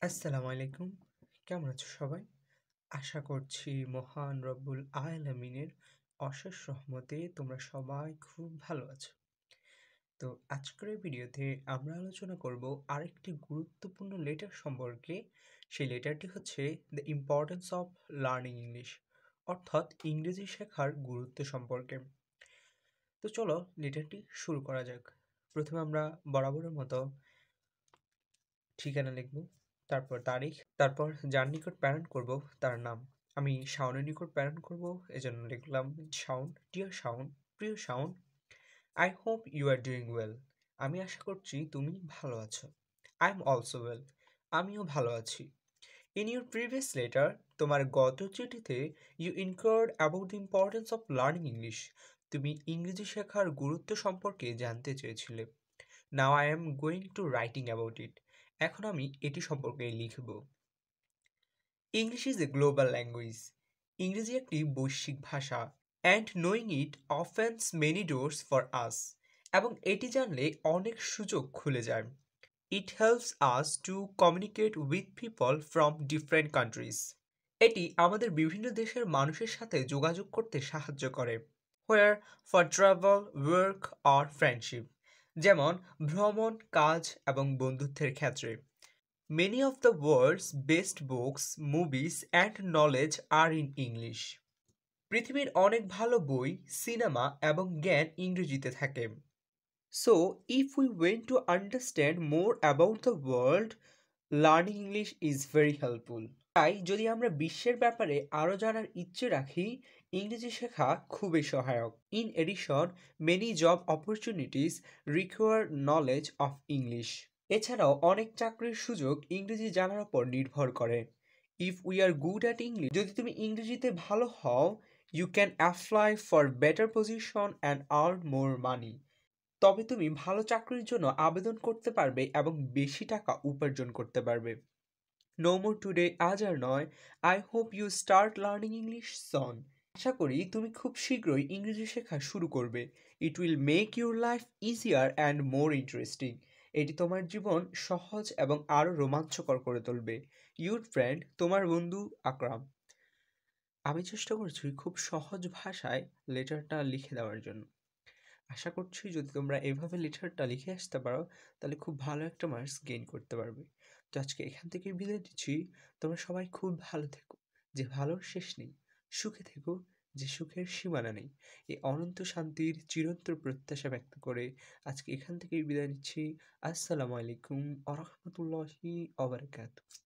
আসসালামু আলাইকুম। কেমন আছো সবাই? আশা করছি মহান রব্বুল আলামিনের অশেষ রহমতে তোমরা সবাই খুব ভালো আছো। তো আজকের এই ভিডিওতে আমরা আলোচনা করব আরেকটি গুরুত্বপূর্ণ লেটার সম্পর্কে। সেই লেটারটি হচ্ছে the importance of learning English, অর্থাৎ ইংরেজি শেখার গুরুত্ব সম্পর্কে। তো চলো লেটারটি শুরু করা যাক। প্রথমে আমরা বরাবরের মতো ঠিকানা লিখব, তারপর তারিখ, তারপর যার নিকট প্রেরণ করব তার নাম। আমি শাওনের নিকট প্রেরণ করব, এজন্য লিখলাম শাওন। ডিয়ার শাওন, প্রিয় Shaon, I hope you are doing well. আমি আশা করছি তুমি ভালো আছো। I am also well. আমিও ভালো আছি। ইন ইউর প্রিভিয়াস লেটার, তোমার গত চিঠিতে, you inquired about the importance of learning English. তুমি ইংরেজি শেখার গুরুত্ব সম্পর্কে জানতে চেয়েছিলে। Now I am going to writing about it. এখন আমি এটি সম্পর্কে লিখব। English is a global language. ইংরেজি একটি বৈশ্বিক ভাষা। And knowing it opens many doors for us. এবং এটি জানলে অনেক সুযোগ খুলে যায়। It helps us to communicate with people from different countries. এটি আমাদের বিভিন্ন দেশের মানুষের সাথে যোগাযোগ করতে সাহায্য করে। Where for travel, work or friendship, যেমন ভ্রমণ, কাজ এবং বন্ধুত্বের ক্ষেত্রে। Many of the world's best books, movies and knowledge are in English. পৃথিবীর অনেক ভালো বই, সিনেমা এবং জ্ঞান ইংরেজিতে থাকে। So, if we want to understand more about the world, learning English is very helpful. তাই যদি আমরা বিশ্বের ব্যাপারে আরও জানার ইচ্ছে রাখি, ইংরেজি শেখা খুবই সহায়ক। In addition, many job opportunities require knowledge of English. এছাড়াও অনেক চাকরির সুযোগ ইংরেজি জানার উপর নির্ভর করে। If we are good at English, যদি তুমি ইংরেজিতে ভালো হও, you can apply for better position and earn more money. তবে তুমি ভালো চাকরির জন্য আবেদন করতে পারবে এবং বেশি টাকা উপার্জন করতে পারবে। নো মোর টুডে, আজ আর নয়। I hope you start learning English soon. আশা করি তুমি খুব শীঘ্রই ইংরেজি শেখা শুরু করবে। It will make your life easier and more interesting. এটি তোমার জীবন সহজ এবং আরও রোমাঞ্চকর করে তুলবে। ইউর ফ্রেন্ড, তোমার বন্ধু আকরাম। আমি চেষ্টা করছি খুব সহজ ভাষায় লেটারটা লিখে দেওয়ার জন্য। আশা করছি যদি তোমরা এভাবে লেটারটা লিখে আসতে পারো, তাহলে খুব ভালো একটা মার্কস গেইন করতে পারবে। তো আজকে এখান থেকে বিদায় দিচ্ছি। তোমরা সবাই খুব ভালো থেকো, যে ভালোর শেষ নেই। সুখে থেকো, যে সুখের সীমানা নেই। এই অনন্ত শান্তির চিরন্তর প্রত্যাশা ব্যক্ত করে আজকে এখান থেকেই বিদায় নিচ্ছি। আসসালামু আলাইকুম ওয়া রাহমাতুল্লাহি ওয়া বারাকাতুহু।